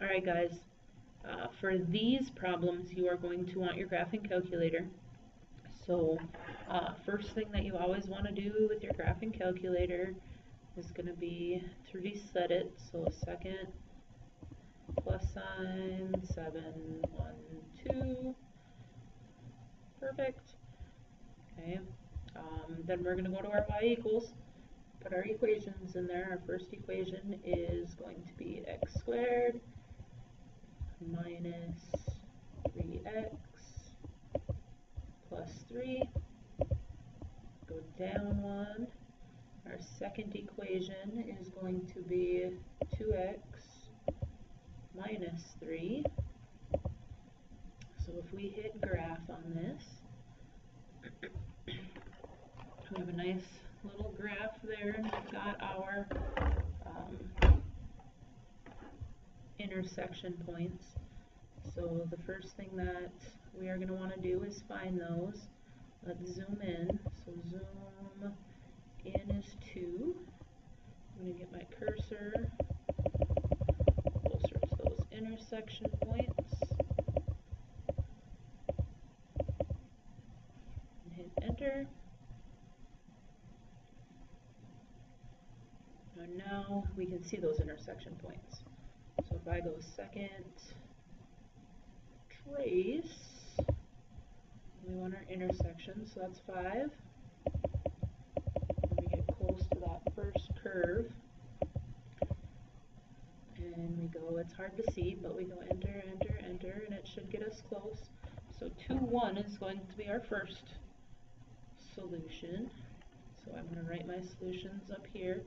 Alright guys, for these problems you are going to want your graphing calculator. So first thing that you always want to do with your graphing calculator is going to be to reset it. So second plus sign 7 1 2, perfect. Okay, then we're going to go to our y equals, put our equations in there. Our first equation is going to be x squared minus 3x plus 3, go down 1. Our second equation is going to be 2x minus 3. So if we hit graph on this, we have a nice little graph there, and we've got our intersection points. So the first thing that we are going to want to do is find those. Let's zoom in. So zoom in is 2. I'm going to get my cursor closer to those intersection points and hit enter. And now we can see those intersection points. So if I go second trace, we want our intersection, so that's 5. When we get close to that first curve, and we go, it's hard to see, but we go enter, enter, enter, and it should get us close. So 2, 1 is going to be our first solution. So I'm going to write my solutions up here,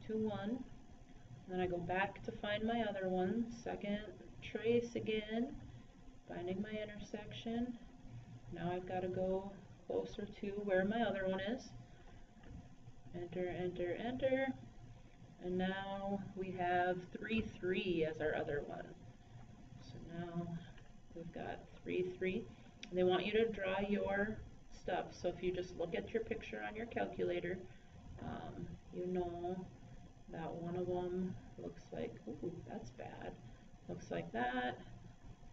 2, 1. Then I go back to find my other one, second trace again, finding my intersection. Now I've got to go closer to where my other one is. Enter, enter, enter. And now we have 3, 3 as our other one. So now we've got 3, 3. They want you to draw your stuff. So if you just look at your picture on your calculator, you know that one of them looks like, ooh, that's bad. Looks like that.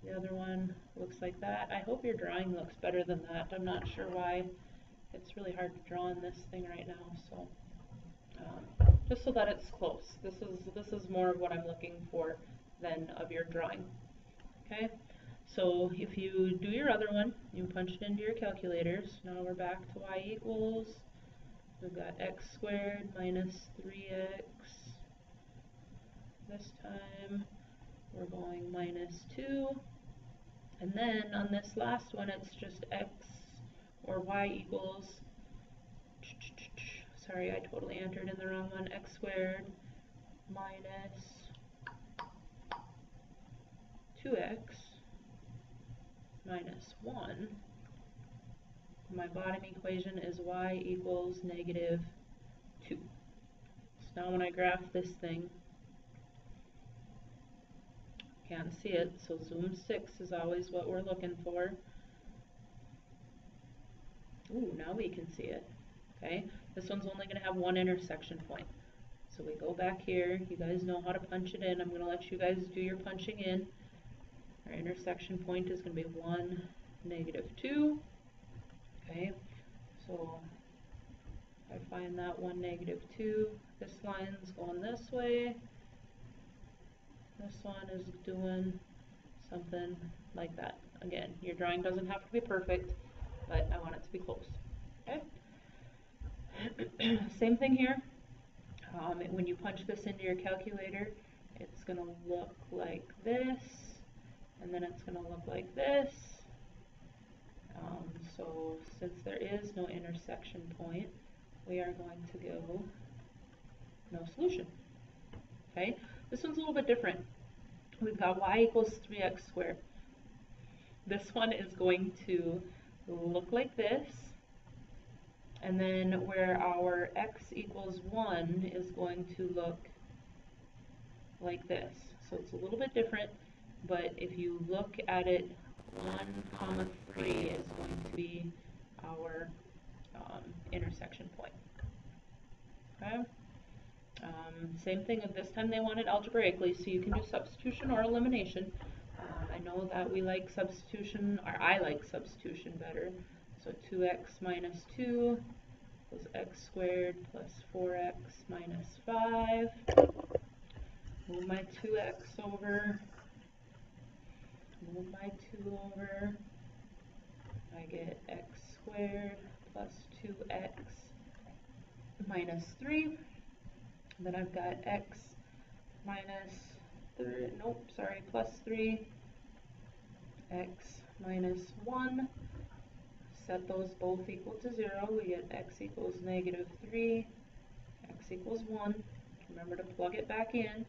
The other one looks like that. I hope your drawing looks better than that. I'm not sure why. It's really hard to draw on this thing right now. So just so that it's close. This is more of what I'm looking for than of your drawing. Okay. So if you do your other one, you punch it into your calculators. Now we're back to y equals. We've got x squared minus 3x. This time we're going minus 2. And then on this last one, it's just x or y equals, sorry, I totally entered in the wrong one, x squared minus 2x minus 1. My bottom equation is y equals negative 2. So now when I graph this thing, can't see it, so zoom 6 is always what we're looking for. Ooh, now we can see it. Okay, this one's only going to have one intersection point. So we go back here. You guys know how to punch it in. I'm going to let you guys do your punching in. Our intersection point is going to be 1, negative 2. Okay, so if I find that 1, negative 2, this line's going this way. This one is doing something like that. Again, your drawing doesn't have to be perfect, but I want it to be close. Okay. Same thing here. When you punch this into your calculator, it's going to look like this, and then it's going to look like this. So since there is no intersection point, we are going to go no solution. Okay, this one's a little bit different. We've got y equals 3x squared. This one is going to look like this, and then where our x equals 1 is going to look like this. So it's a little bit different, but if you look at it, 1, 3 is going to be our intersection point. Okay? Same thing, this time they want it algebraically, so you can do substitution or elimination. I know that we like substitution, or I like substitution better. So 2x minus 2 equals x squared plus 4x minus 5. Move my 2x over. Move my 2 over. I get x squared plus 2x minus 3. Then I've got x minus 3, nope, sorry, plus 3, x minus 1. Set those both equal to 0. We get x equals negative 3, x equals 1. Remember to plug it back in.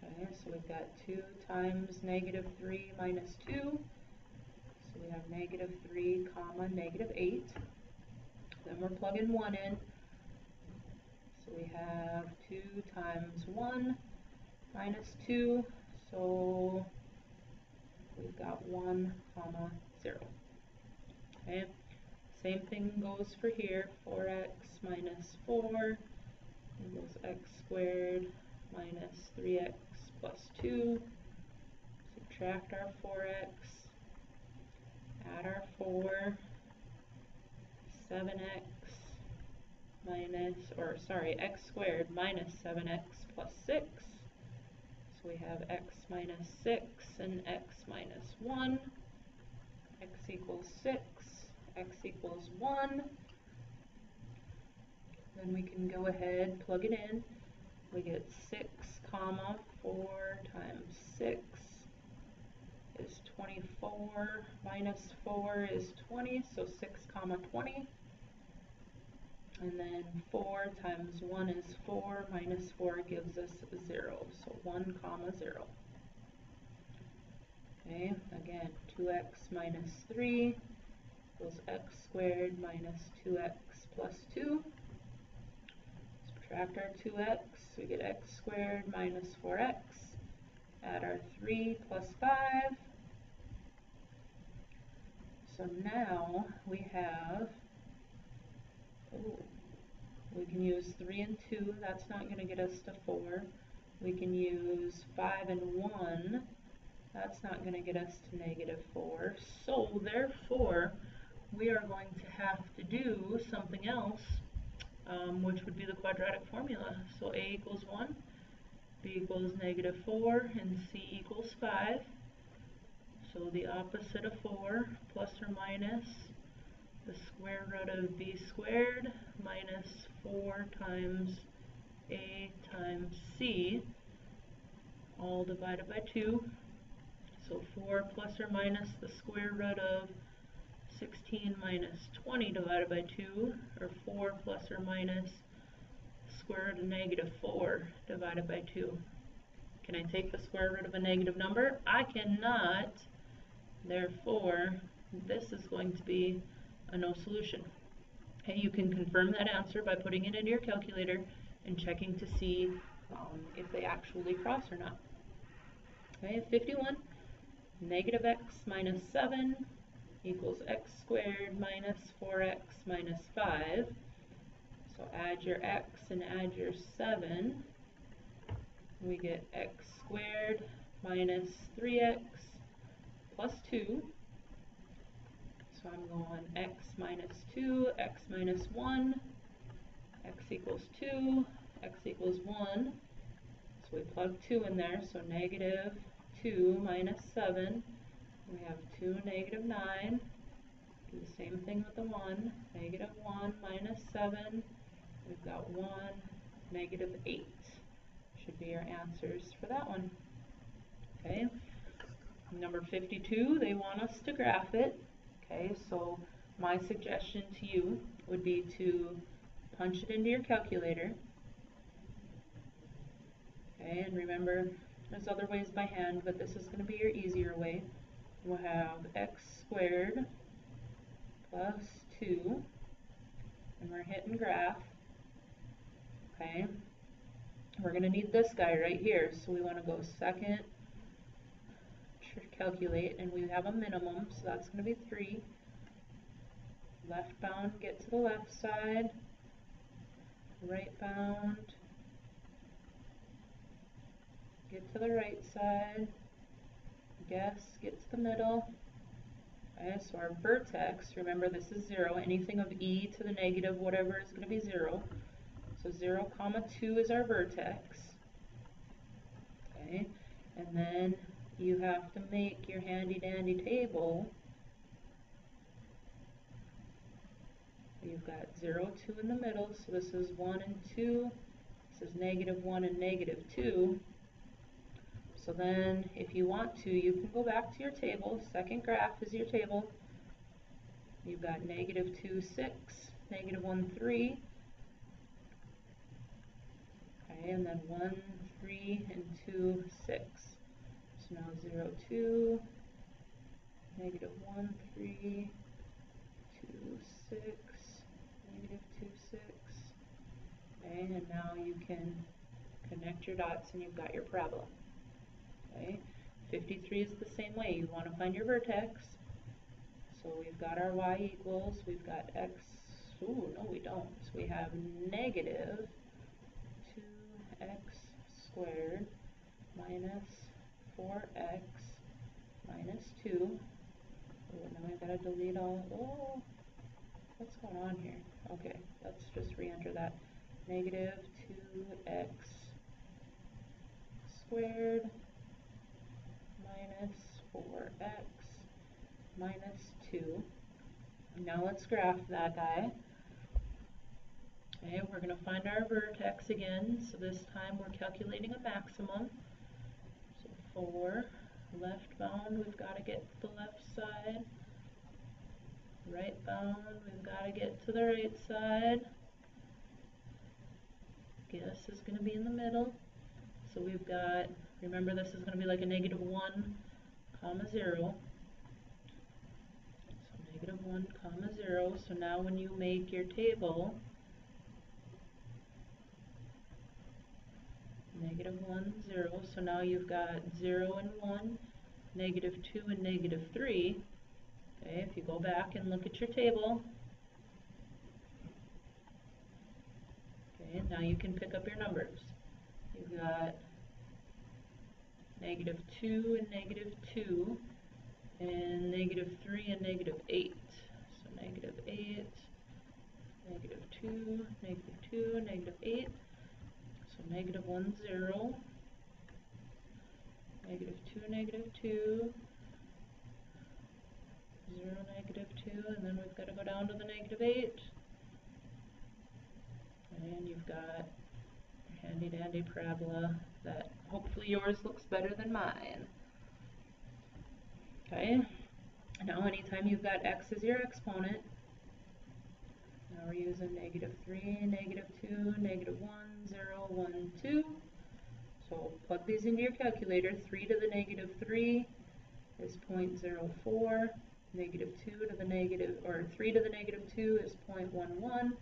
Okay, so we've got 2 times negative 3 minus 2. So we have negative 3 comma negative 8. Then we're plugging 1 in. So we have 2 times 1 minus 2. So we've got 1 comma 0. Okay, same thing goes for here. 4x minus 4 equals x squared minus 3x plus 2. Subtract our 4x, add our 4, 7x minus, or sorry, x squared minus 7x plus 6. So we have x minus 6 and x minus 1. X equals 6, x equals 1. Then we can go ahead, plug it in. We get 6 comma 4 times 6 is 24, minus 4 is 20, so 6 comma 20. And then 4 times 1 is 4, minus 4 gives us 0, so 1 comma 0. Okay, again, 2x minus 3 equals x squared minus 2x plus 2. Subtract our 2x, we get x squared minus 4x. Add our 3 plus 5. So now we have, we can use 3 and 2, that's not going to get us to 4. We can use 5 and 1, that's not going to get us to negative 4. So therefore, we are going to have to do something else, which would be the quadratic formula. So a equals 1, b equals negative 4, and c equals 5. So the opposite of 4, plus or minus the square root of b squared minus 4 times a times c, all divided by 2. So 4 plus or minus the square root of 16 minus 20 divided by 2, or 4 plus or minus square root of negative 4 divided by 2. Can I take the square root of a negative number? I cannot. Therefore, this is going to be a no solution. Okay, you can confirm that answer by putting it into your calculator and checking to see if they actually cross or not. Okay, 51, negative x minus 7 equals x squared minus 4x minus 5. So add your x and add your 7. We get x squared minus 3x plus 2. So I'm going x minus 2, x minus 1, x equals 2, x equals 1. So we plug 2 in there, so negative 2 minus 7. We have 2, negative 9. Do the same thing with the 1. Negative 1 minus 7. We've got 1, negative 8. Should be our answers for that one. Okay. Number 52, they want us to graph it. Okay, so my suggestion to you would be to punch it into your calculator. Okay, and remember, there's other ways by hand, but this is going to be your easier way. We'll have x squared plus 2, and we're hitting graph. Okay, we're going to need this guy right here, so we want to go second, calculate, and we have a minimum, so that's going to be 3. Left bound, get to the left side. Right bound, get to the right side, guess, get to the middle. Okay, so our vertex, remember this is 0, anything of e to the negative whatever is going to be 0. So 0, 2 is our vertex. Okay, and then you have to make your handy dandy table. You've got 0, 2 in the middle, so this is 1 and 2. This is -1 and -2. So then, if you want to, you can go back to your table. Second graph is your table. You've got -2, 6, -1, 3. Okay, and then 1, 3, and 2, 6. So now 0, 2, -1, 3, 2, 6, -2, 6. Okay, and now you can connect your dots and you've got your parabola. Okay, 53 is the same way. You want to find your vertex. So we've got our y equals, we've got x, ooh, no we don't. So we have -2x squared minus 4x minus 2. Oh, now I've got to delete all, oh, what's going on here? Okay, let's just re-enter that. -2x squared minus 4x minus 2. Now let's graph that guy. Okay, we're going to find our vertex again. So this time we're calculating a maximum. So 4, left bound, we've got to get to the left side. Right bound, we've got to get to the right side. Guess is going to be in the middle. So we've got, remember this is going to be like a -1, 0. So -1, 0. So now when you make your table, -1, 0. So now you've got 0 and 1, -2 and -3. Okay, if you go back and look at your table, okay, now you can pick up your numbers. You've got -2 and -2, and -3 and -8. So -8, -2, -2, -8. So -1, 0, -2, -2, 0, -2, and then we've got to go down to the -8. And you've got your handy dandy parabola that hopefully yours looks better than mine. Okay, now anytime you've got x as your exponent, now we're using -3, -2, -1, 0, 1, 2. So plug these into your calculator. 3 to the -3 is 0.04. -2 to the negative, or 3 to the -2 is 0.11.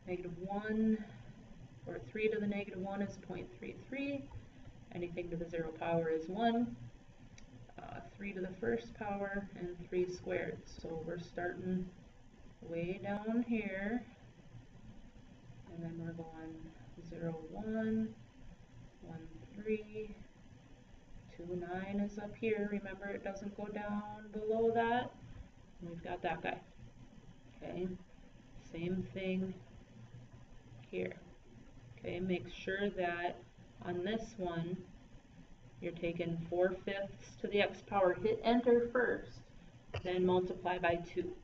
-1, or 3 to the -1 is 0.33. Anything to the 0 power is 1. 3 to the first power, and 3 squared. So we're starting way down here, and then we're going 0, 1, 1, 3, 2, 9 is up here. Remember, it doesn't go down below that. And we've got that guy. Okay, same thing here. Okay, make sure that on this one, you're taking 4/5 to the x power. Hit enter first, then multiply by 2.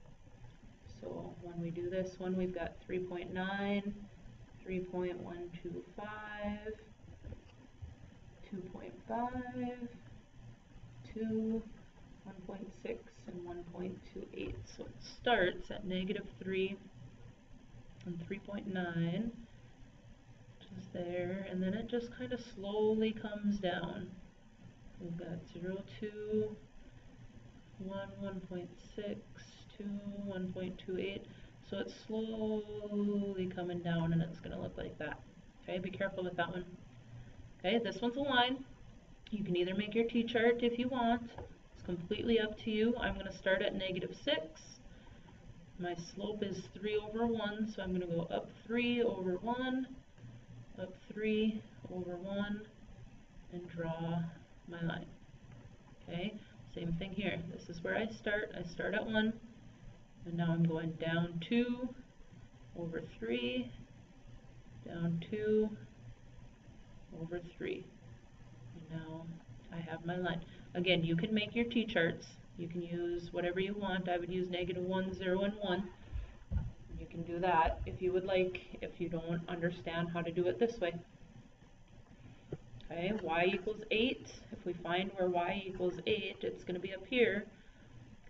So when we do this one, we've got 3.9, 3.125, 2.5, 2, 1.6, and 1.28. So it starts at -3 and 3.9, which is there, and then it just kind of slowly comes down. We've got 0, 2, 1, 1.6, 2, 1.28. So it's slowly coming down, and it's going to look like that. Okay, be careful with that one. Okay, this one's a line. You can either make your t-chart if you want. It's completely up to you. I'm going to start at -6. My slope is 3 over 1, so I'm going to go up 3 over 1, up 3 over 1, and draw my line. Okay, same thing here. This is where I start. I start at 1, and now I'm going down 2 over 3, down 2 over 3. And now I have my line. Again, you can make your t-charts. You can use whatever you want. I would use -1, 0, and 1. You can do that if you would like, if you don't understand how to do it this way. Okay, y equals 8. If we find where y equals 8, it's going to be up here.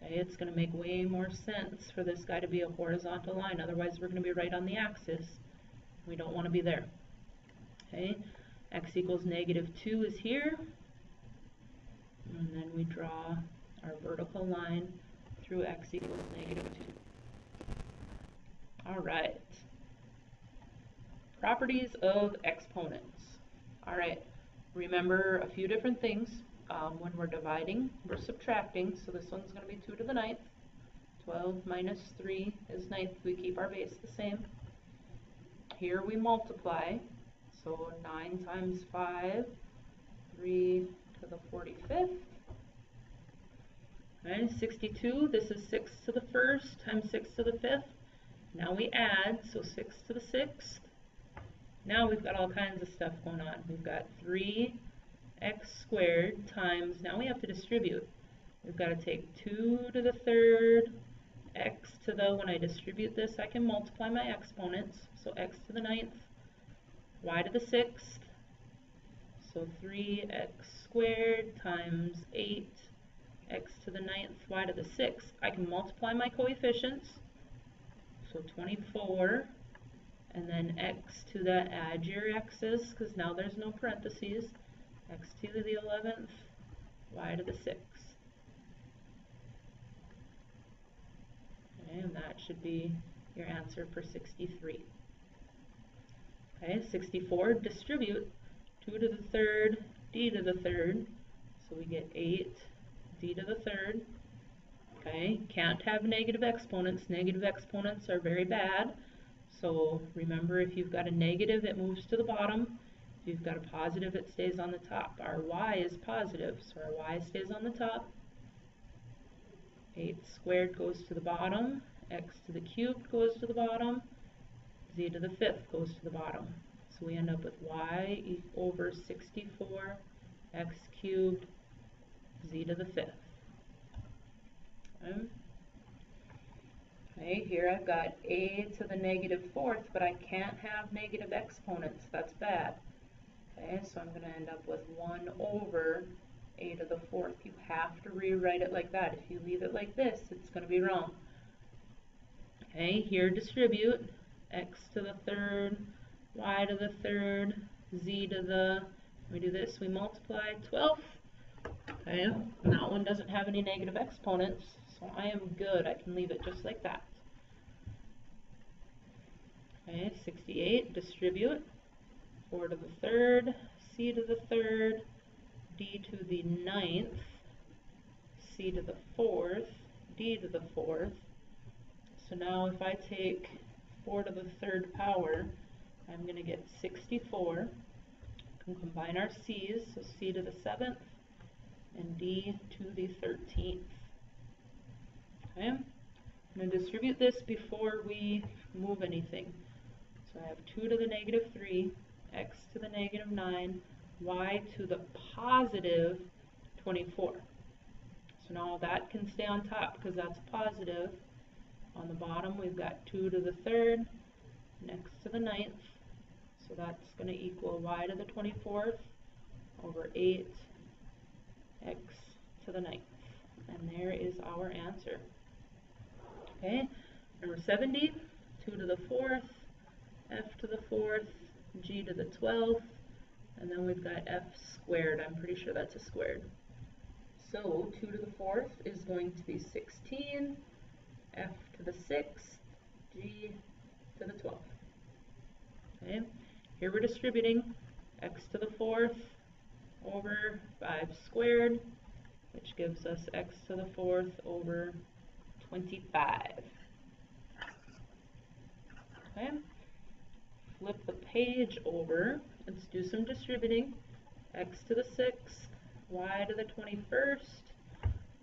Okay, it's going to make way more sense for this guy to be a horizontal line. Otherwise, we're going to be right on the axis. We don't want to be there. Okay, x equals -2 is here. And then we draw our vertical line through x equals -2. All right. Properties of exponents. All right. Remember a few different things. When we're dividing, we're subtracting. So this one's going to be 2 to the 9th. 12 minus 3 is 9th. We keep our base the same. Here we multiply. So 9 times 5, 3 to the 45th. Okay, 62, this is 6 to the 1st times 6 to the 5th. Now we add, so 6 to the 6th. Now we've got all kinds of stuff going on. We've got 3x squared times, now we have to distribute. We've got to take 2 to the 3rd, x to the, when I distribute this, I can multiply my exponents. So x to the 9th, y to the 6th. So 3x squared times 8, x to the 9th, y to the 6th. I can multiply my coefficients. So 24, and then x to the, add your x's, because now there's no parentheses. X to the 11th, y to the 6th. Okay, and that should be your answer for 63. Okay, 64, distribute 2 to the 3rd, d to the 3rd. So we get 8 d to the 3rd. Okay, can't have negative exponents. Negative exponents are very bad. So remember, if you've got a negative, it moves to the bottom. If you've got a positive, it stays on the top. Our y is positive, so our y stays on the top. 8 squared goes to the bottom. X to the cubed goes to the bottom. Z to the 5th goes to the bottom. So we end up with y over 64 x cubed z to the 5th. Okay, here I've got a to the -4th, but I can't have negative exponents. That's bad. Okay, so I'm going to end up with 1 over a to the 4th. You have to rewrite it like that. If you leave it like this, it's going to be wrong. Okay, here distribute x to the 3rd, y to the 3rd, z to the, we do this, we multiply 12th. Okay, and that one doesn't have any negative exponents, so I am good. I can leave it just like that. Okay, 68, distribute 4 to the 3rd, c to the 3rd, d to the 9th, c to the 4th, d to the 4th. So now if I take 4 to the 3rd power, I'm going to get 64. I can combine our c's, so c to the 7th and d to the 13th. Okay, I'm going to distribute this before we move anything. So I have 2 to the -3, x to the -9, y to the positive 24. So now that can stay on top because that's positive. On the bottom we've got 2 to the 3rd, next to the 9th. So that's going to equal y to the 24th over 8 x to the 9th. And there is our answer. Okay, number 70, 2 to the 4th, f to the 4th, g to the 12th, and then we've got f squared. I'm pretty sure that's a squared. So 2 to the 4th is going to be 16, f to the 6th, g to the 12th. Okay, here we're distributing x to the 4th over 5 squared, which gives us x to the 4th over 25. Okay, flip the page over. Let's do some distributing. x to the 6th, y to the 21st,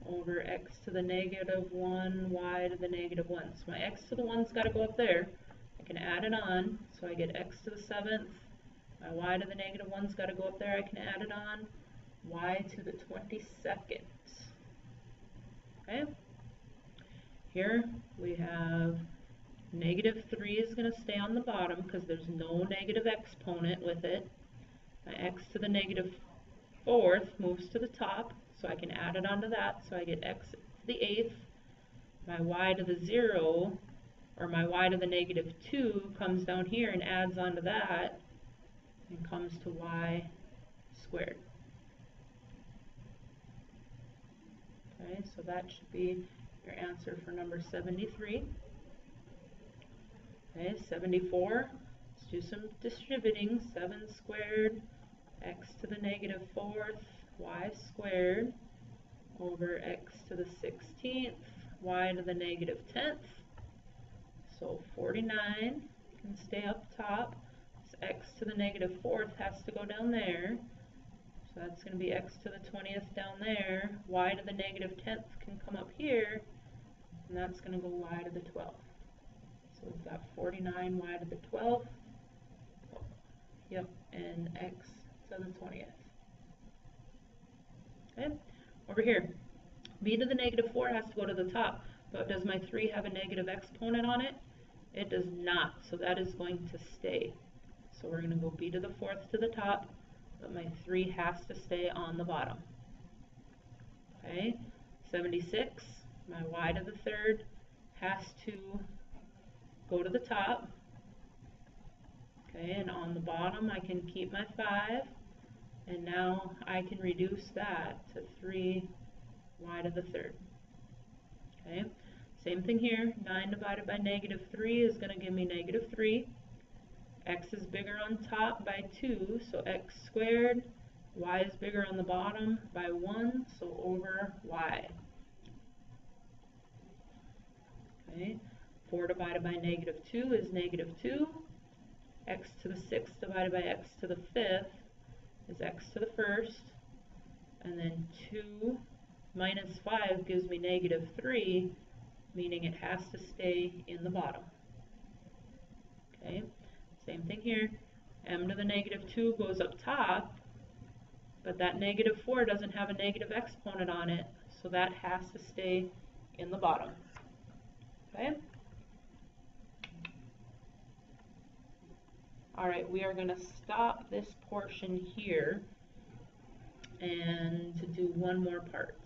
over x to the negative 1, y to the negative 1. So my x to the 1's got to go up there. I can add it on, so I get x to the 7th. My y to the negative 1's got to go up there. I can add it on. Y to the 22nd. Okay? Here we have negative 3 is going to stay on the bottom because there's no negative exponent with it. My x to the negative 4th moves to the top, so I can add it onto that. So I get x to the 8th. My y to the 0, or my y to the negative 2, comes down here and adds onto that and comes to y squared. Okay, so that should be your answer for number 73. Okay, 74. Let's do some distributing. 7 squared, x to the negative 4th, y squared, over x to the 16th, y to the negative 10th. So 49 can stay up top. So x to the negative 4th has to go down there. So that's going to be x to the 20th down there. Y to the negative 10th can come up here, and that's going to go y to the 12th. So we've got 49 y to the 12th. Oh, yep, and x to the 20th. Okay, over here, b to the negative 4 has to go to the top, but does my 3 have a negative exponent on it? It does not, so that is going to stay. So we're going to go b to the 4th to the top, but my 3 has to stay on the bottom. Okay, 76, my y to the 3rd has to go to the top. Okay, and on the bottom I can keep my 5, and now I can reduce that to 3y to the 3rd. Okay, same thing here, 9 divided by negative 3 is going to give me negative 3. X is bigger on top by 2, so x squared. Y is bigger on the bottom by 1, so over y. Okay, 4 divided by negative 2 is negative 2. X to the 6th divided by x to the 5th is x to the 1st. And then 2 minus 5 gives me negative 3, meaning it has to stay in the bottom. Okay, same thing here. M to the negative 2 goes up top, but that negative 4 doesn't have a negative exponent on it, so that has to stay in the bottom. Okay? Alright, we are going to stop this portion here and to do one more part.